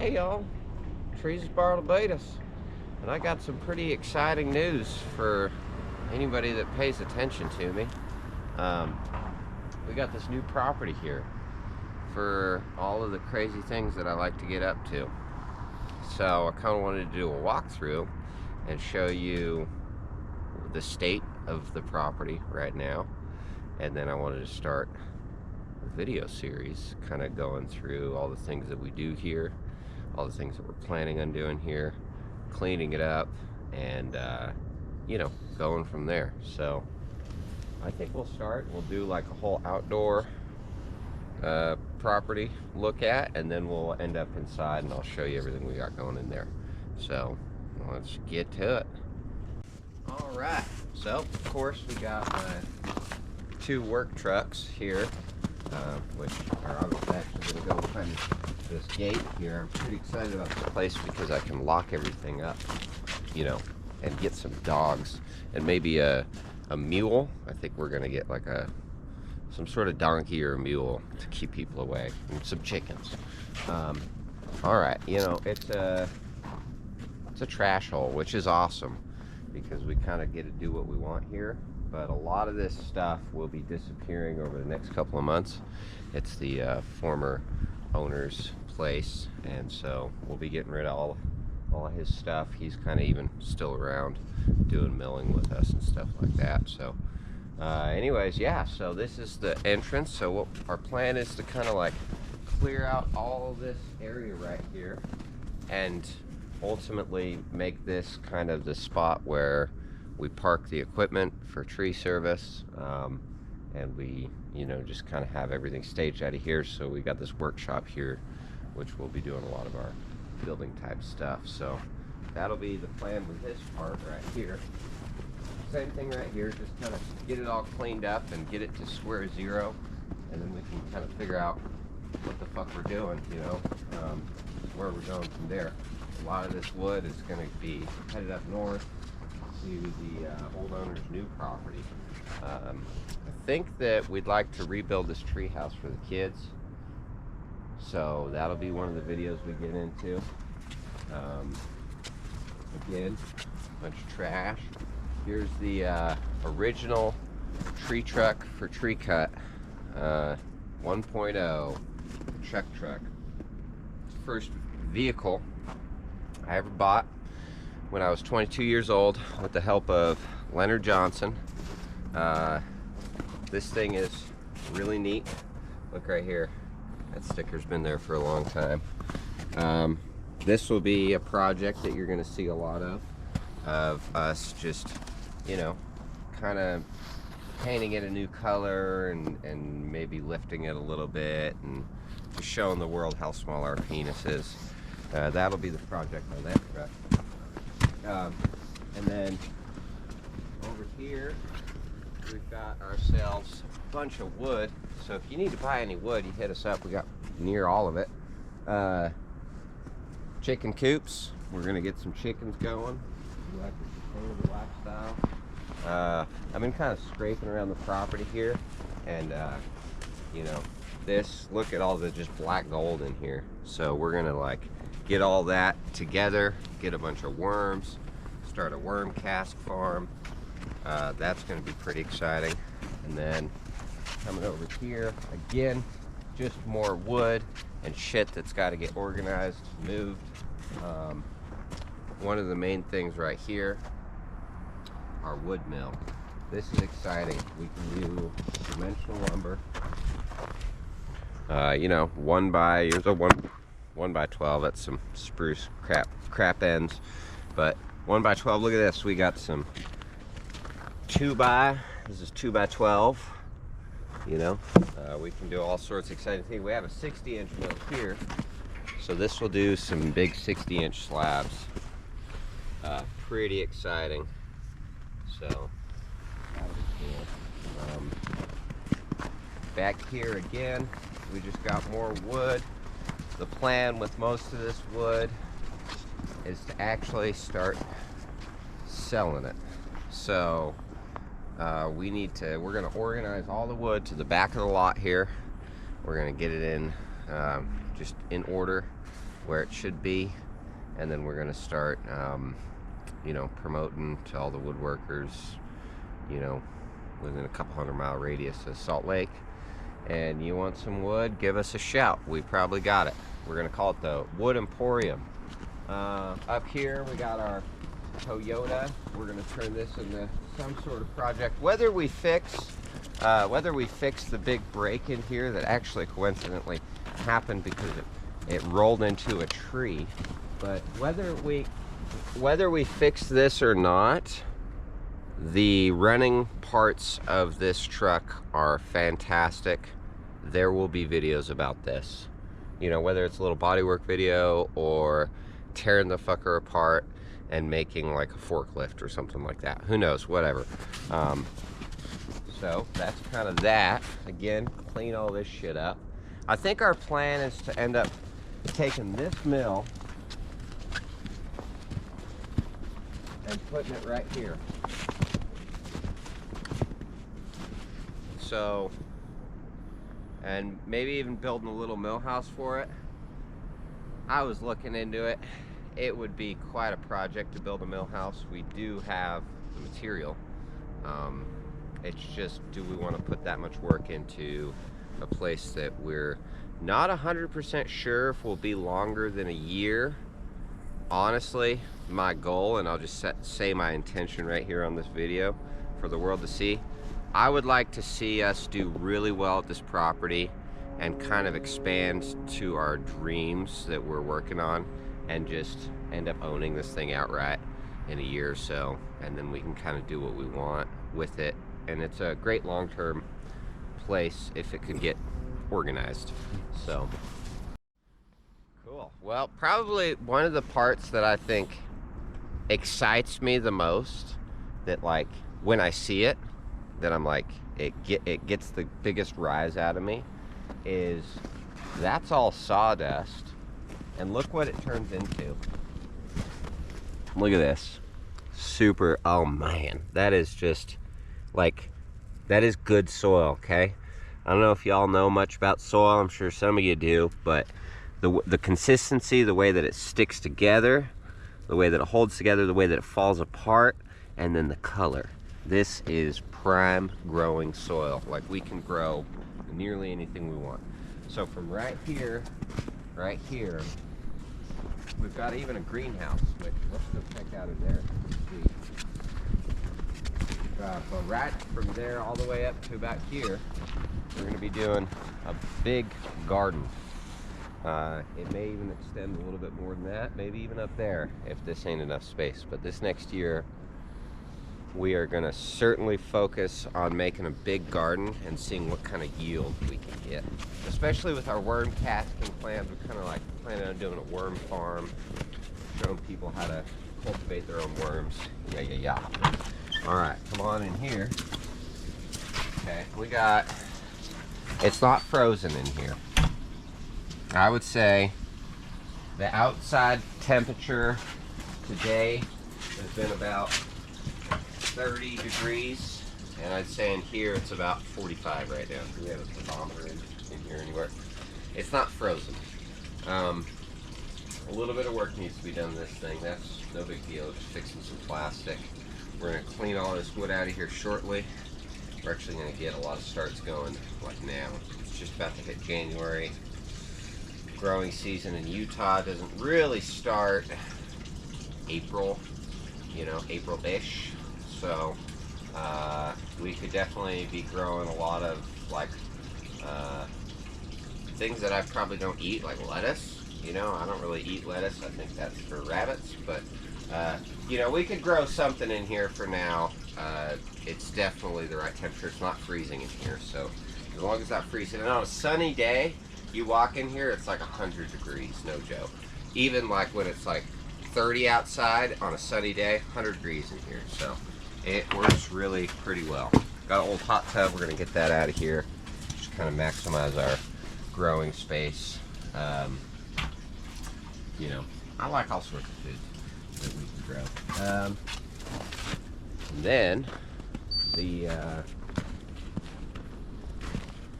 Hey y'all, Treesus Wood, and I got some pretty exciting news for anybody that pays attention to me. We got this new property here for all of the crazy things that I like to get up to. So I kind of wanted to do a walkthrough and show you the state of the property right now, and then I wanted to start a video series kind of going through all the things that we do here, all the things that we're planning on doing here, cleaning it up, and you know, going from there. So I think we'll do like a whole outdoor property look at, and then we'll end up inside and I'll show you everything we got going in there. So let's get to it. All right, so of course we got my 2 work trucks here, which are obviously actually going to go behind this gate here. I'm pretty excited about this place because I can lock everything up, you know, and get some dogs and maybe a mule. I think we're going to get like some sort of donkey or a mule to keep people away, and some chickens. All right, you know, it's a trash hole, which is awesome because we kind of get to do what we want here. But a lot of this stuff will be disappearing over the next couple of months. It's the former owner's place, and so we'll be getting rid of all of his stuff. He's kind of even still around doing milling with us and stuff like that. So anyways, yeah, so this is the entrance. So what our plan is to kind of like clear out all this area right here and ultimately make this kind of the spot where we park the equipment for tree service, and we, you know, just kind of have everything staged out of here. So we got this workshop here, which we'll be doing a lot of our building type stuff. So that'll be the plan with this part right here. Same thing right here, just kind of get it all cleaned up and get it to square zero, and then we can kind of figure out what the fuck we're doing, you know, where we're going from there. A lot of this wood is going to be headed up north to the old owner's new property. I think that we'd like to rebuild this tree house for the kids, so that'll be one of the videos we get into. Again, a bunch of trash. Here's the original tree truck for tree cut, 1.0 truck. First vehicle I ever bought when I was 22 years old with the help of Leonard Johnson. This thing is really neat. Look right here, that sticker's been there for a long time. This will be a project that you're going to see a lot of us just, you know, kind of painting it a new color and maybe lifting it a little bit and just showing the world how small our penis is. That'll be the project on that truck. And then over here we've got ourselves a bunch of wood. So if you need to buy any wood, you hit us up. We got near all of it. Chicken coops. We're gonna get some chickens going. We like the sustainable lifestyle. I've been kind of scraping around the property here, and you know, look at all the just black gold in here. So we're gonna like get all that together, get a bunch of worms, start a worm cask farm. That's gonna be pretty exciting. And then coming over here again, just more wood and shit that's got to get organized, moved. One of the main things right here, our wood mill. This is exciting. We can do dimensional lumber. You know, 1 by 12. That's some spruce crap ends, but 1 by 12. Look at this. We got some 2 by. This is 2 by 12. You know, we can do all sorts of exciting things. We have a 60-inch mill here, so this will do some big 60-inch slabs. Pretty exciting. So that'll be cool. Back here again, we just got more wood. The plan with most of this wood is to actually start selling it. So we're gonna organize all the wood to the back of the lot here. We're gonna get it in just in order, where it should be, and then we're gonna start, you know, promoting to all the woodworkers, you know, within a couple 100-mile radius of Salt Lake. And you want some wood, give us a shout. We probably got it. We're gonna call it the Wood Emporium. Up here we got our Toyota. We're gonna turn this into some sort of project. Whether we fix the big break in here that actually coincidentally happened because it rolled into a tree, but whether we fix this or not, the running parts of this truck are fantastic. There will be videos about this. You know, whether it's a little bodywork video or tearing the fucker apart and making like a forklift or something like that. Who knows, whatever. So that's kind of that. Again, clean all this shit up. I think our plan is to end up taking this mill and putting it right here. So, and maybe even building a little mill house for it. I was looking into it. It would be quite a project to build a mill house. We do have the material. It's just, do we want to put that much work into a place that we're not 100% sure if will be longer than a year? Honestly, my goal, and I'll just say my intention right here on this video for the world to see, I would like to see us do really well at this property and kind of expand to our dreams that we're working on and just end up owning this thing outright in a year or so, and then we can kind of do what we want with it. And it's a great long-term place if it could get organized. So cool. Well, probably one of the parts that I think excites me the most, that like when I see it, that I'm like, it gets the biggest rise out of me, is that's all sawdust, and look what it turns into. Look at this. Super, oh man, that is just like, that is good soil, okay? I don't know if y'all know much about soil. I'm sure some of you do, but the consistency, the way that it sticks together, the way that it holds together, the way that it falls apart, and then the color. This is prime growing soil. Like, we can grow nearly anything we want. So from right here, we've got even a greenhouse, which let's go check out in there. But right from there all the way up to about here, we're going to be doing a big garden. It may even extend a little bit more than that, maybe even up there if this ain't enough space. But this next year, we are going to certainly focus on making a big garden and seeing what kind of yield we can get. Especially with our worm casting plans, we're kind of like planning on doing a worm farm, showing people how to cultivate their own worms. Yeah. All right, come on in here. Okay, we got, it's not frozen in here. I would say the outside temperature today has been about 30 degrees, and I'd say in here it's about 45 right now. Do we have a thermometer in here anywhere? It's not frozen. A little bit of work needs to be done to this thing. That's no big deal, just fixing some plastic. We're going to clean all this wood out of here shortly. We're actually going to get a lot of starts going like now. It's just about to hit January. Growing season in Utah doesn't really start April, you know, April-ish. So we could definitely be growing a lot of like things that I probably don't eat, like lettuce. You know, I don't really eat lettuce. I think that's for rabbits. But you know, we could grow something in here for now. It's definitely the right temperature. It's not freezing in here, so as long as it's not freezing. And on a sunny day, you walk in here, it's like 100 degrees, no joke. Even like when it's like 30 outside on a sunny day, 100 degrees in here. So it works really pretty well. Got an old hot tub. We're gonna get that out of here. Just kind of maximize our growing space. You know, I like all sorts of food that we can grow. And then the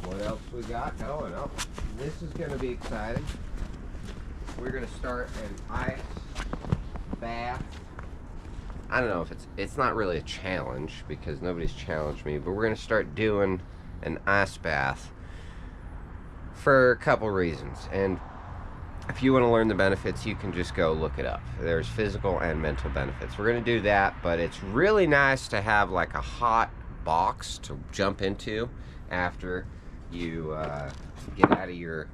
what else we got going? Oh, this is going to be exciting. we're gonna start an ice bath. I don't know if it's not really a challenge because nobody's challenged me, but we're gonna start doing an ice bath for a couple reasons. And if you want to learn the benefits, you can just go look it up. There's physical and mental benefits. We're going to do that, but it's really nice to have like a hot box to jump into after you get out of your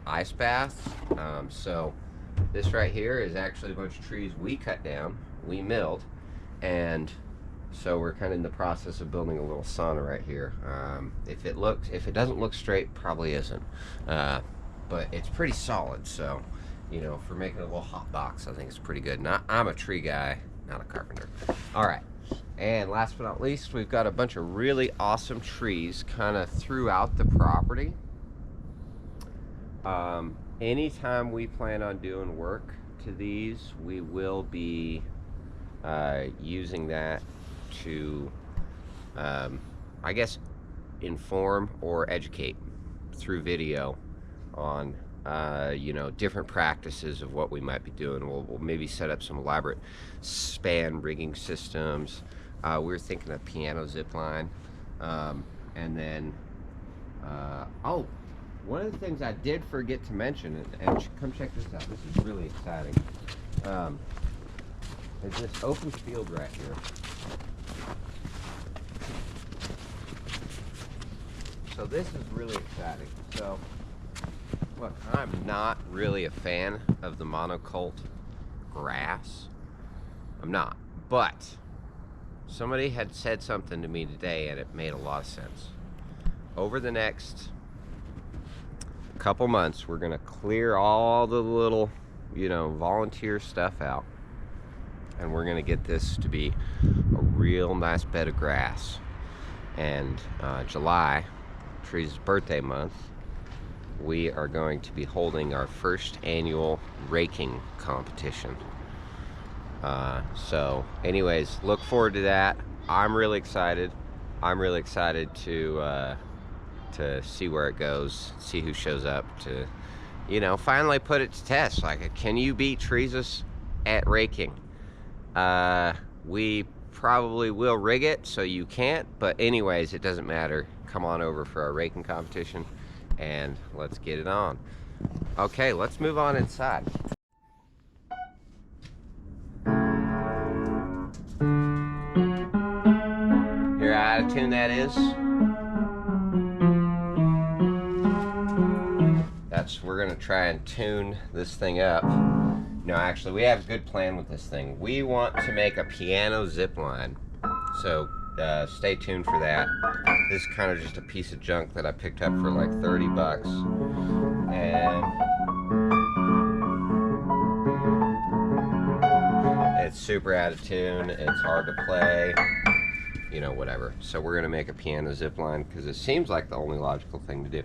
ice bath. So this right here is actually a bunch of trees we cut down, we milled, and so we're kind of in the process of building a little sauna right here. If it doesn't look straight, probably isn't. But it's pretty solid, so, you know, for making a little hot box, I think it's pretty good. And I'm a tree guy, not a carpenter. All right, and last but not least, we've got a bunch of really awesome trees kind of throughout the property. Anytime we plan on doing work to these, we will be using that to, I guess, inform or educate through video on you know, different practices of what we might be doing. We'll maybe set up some elaborate span rigging systems. We were thinking of piano zip line, and then oh, one of the things I did forget to mention, and come check this out, this is really exciting, is this open field right here. So this is really exciting. So look, I'm not really a fan of the monocult grass. I'm not. But somebody had said something to me today and it made a lot of sense. Over the next couple months, we're gonna clear all the little, you know, volunteer stuff out. And we're gonna get this to be a real nice bed of grass. And July, Tree's birthday month, we are going to be holding our first annual raking competition. So anyways, look forward to that. I'm really excited. I'm really excited to see where it goes, see who shows up, to, you know, finally put it to test. Like, can you beat Treesus at raking? We probably will rig it so you can't, but anyways, it doesn't matter. Come on over for our raking competition and let's get it on. Okay, let's move on inside. Hear how out of tune that is? We're gonna try and tune this thing up. No, actually, we have a good plan with this thing. We want to make a piano zip line. So stay tuned for that. This is kind of just a piece of junk that I picked up for like 30 bucks. And it's super out of tune, it's hard to play, you know, whatever. So we're gonna make a piano zip line because it seems like the only logical thing to do.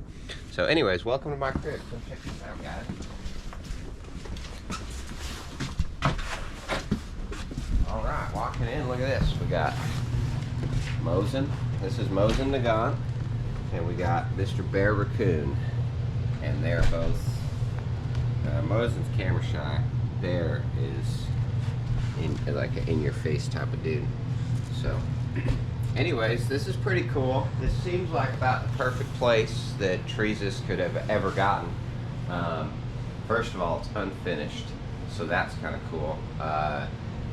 So anyways, welcome to my crib. Come check this out, guys. All right, walking in, look at this. We got Mosin. This is Mosin Nagan. And we got Mr. Bear Raccoon. And they're both, Mosin's camera shy. Bear is like an in-your-face type of dude. So, anyways, this is pretty cool. This seems like about the perfect place that Treesus could have ever gotten. First of all, it's unfinished, so that's kind of cool.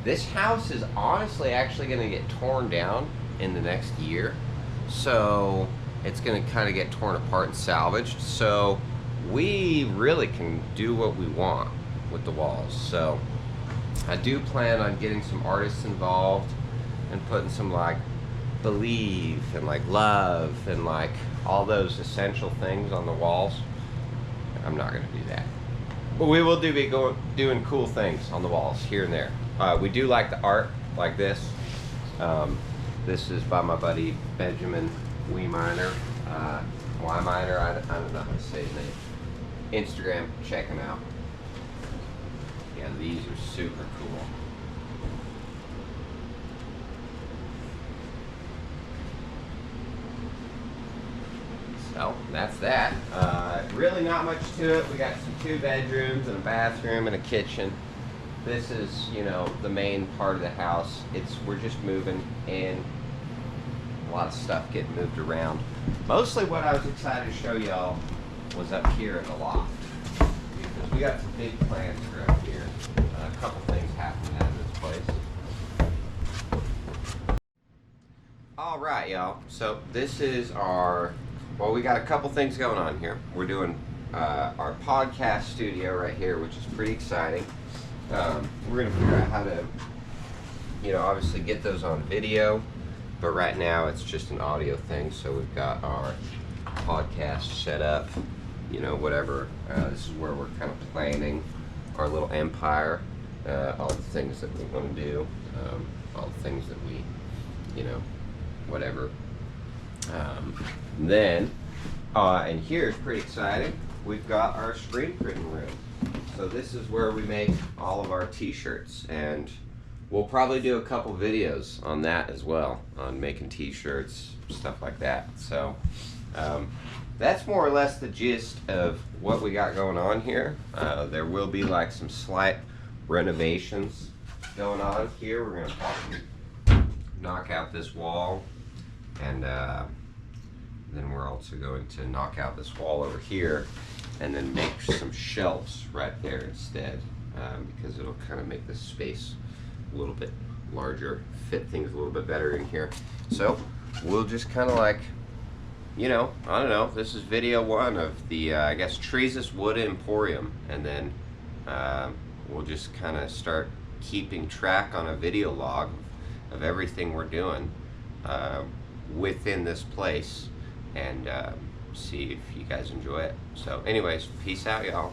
This house is honestly actually going to get torn down in the next year, so it's going to kind of get torn apart and salvaged. So we really can do what we want with the walls. So I do plan on getting some artists involved and putting some like believe and like love and like all those essential things on the walls. I'm not going to do that, but we will be doing cool things on the walls here and there. We do like the art like this. This is by my buddy Benjamin Weiminer. Weiminer, I don't know how to say his name. Instagram, check him out. Yeah, these are super cool. So that's that. Really not much to it. We got some 2 bedrooms and a bathroom and a kitchen. This is, you know, the main part of the house. We're just moving and a lot of stuff getting moved around. Mostly what I was excited to show y'all was up here in the loft, because we got some big plans for up here. A couple things happening out of this place. All right, y'all. So this is well, we got a couple things going on here. We're doing our podcast studio right here, which is pretty exciting. We're gonna figure out how to, you know, obviously get those on video, but right now it's just an audio thing. So we've got our podcast set up, you know, whatever. This is where we're kind of planning our little empire, all the things that we want to do, all the things that we, you know, whatever. Then, and here's pretty exciting. We've got our screen printing room. So this is where we make all of our t-shirts, and we'll probably do a couple videos on that as well, on making t-shirts, stuff like that. So that's more or less the gist of what we got going on here. There will be like some slight renovations going on here. We're going to knock out this wall, and then we're also going to knock out this wall over here and then make some shelves right there instead, because it'll kind of make this space a little bit larger, fit things a little bit better in here. So we'll just kind of like, you know, I don't know, this is video 1 of the, I guess, Treesus Wood emporium, and then we'll just kind of start keeping track on a video log of everything we're doing within this place, and see if you guys enjoy it. So anyways, peace out, y'all.